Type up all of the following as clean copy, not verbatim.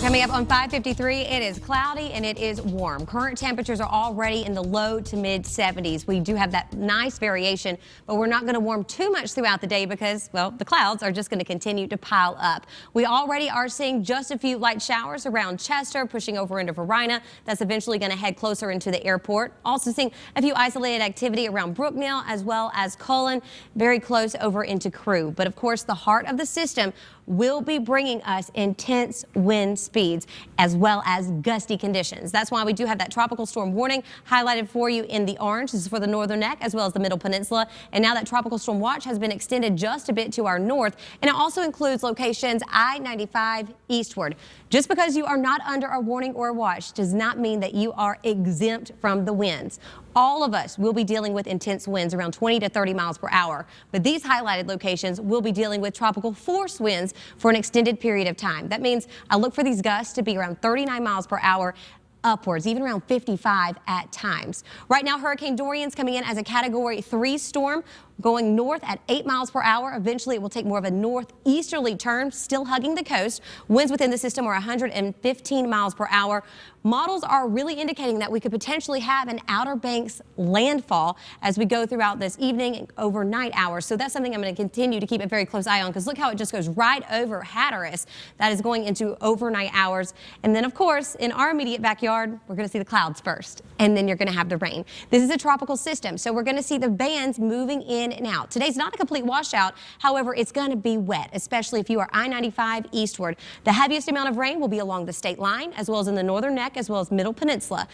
Coming up on 5:53, it is cloudy and it is warm. Current temperatures are already in the low to mid 70s. We do have that nice variation, but we're not going to warm too much throughout the day because, well, the clouds are just going to continue to pile up. We already are seeing just a few light showers around Chester, pushing over into Varina. That's eventually going to head closer into the airport. Also seeing a few isolated activity around Brookneal as well as Cullen, very close over into Crew. But of course, the heart of the system will be bringing us intense wind speeds as well as gusty conditions. That's why we do have that tropical storm warning highlighted for you in the orange. This is for the northern neck as well as the middle peninsula. And now that tropical storm watch has been extended just a bit to our north. And it also includes locations I-95 eastward. Just because you are not under a warning or a watch does not mean that you are exempt from the winds. All of us will be dealing with intense winds around 20 to 30 miles per hour. But these highlighted locations will be dealing with tropical force winds for an extended period of time. That means I look for these gusts to be around 39 miles per hour upwards, even around 55 at times. Right now, Hurricane Dorian's coming in as a Category 3 storm, going north at 8 miles per hour. Eventually, it will take more of a northeasterly turn, still hugging the coast. Winds within the system are 115 miles per hour. Models are really indicating that we could potentially have an Outer Banks landfall as we go throughout this evening and overnight hours. So that's something I'm going to continue to keep a very close eye on, because look how it just goes right over Hatteras. That is going into overnight hours. And then, of course, in our immediate backyard, we're going to see the clouds first, and then you're going to have the rain. This is a tropical system, so we're going to see the bands moving in and out. Today's not a complete washout. However, it's going to be wet, especially if you are I-95 eastward. The heaviest amount of rain will be along the state line, as well as in the northern neck, as well as middle peninsula.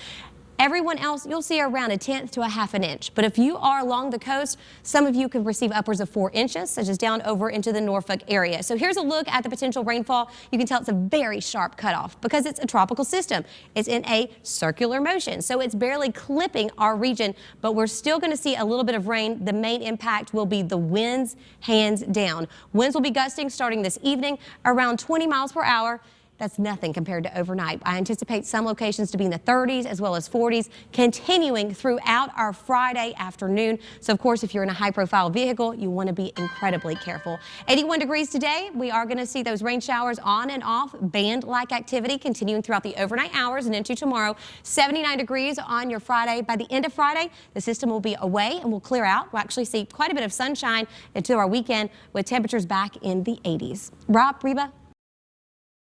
Everyone else, you'll see around a 1/10 to a 1/2 inch. But if you are along the coast, some of you could receive upwards of 4 inches, such as down over into the Norfolk area. So here's a look at the potential rainfall. You can tell it's a very sharp cutoff because it's a tropical system. It's in a circular motion, so it's barely clipping our region, but we're still going to see a little bit of rain. The main impact will be the winds, hands down. Winds will be gusting starting this evening around 20 miles per hour. That's nothing compared to overnight. I anticipate some locations to be in the 30s as well as 40s, continuing throughout our Friday afternoon. So, of course, if you're in a high-profile vehicle, you want to be incredibly careful. 81 degrees today. We are going to see those rain showers on and off, band-like activity continuing throughout the overnight hours and into tomorrow. 79 degrees on your Friday. By the end of Friday, the system will be away and will clear out. We'll actually see quite a bit of sunshine into our weekend with temperatures back in the 80s. Rob, Reba.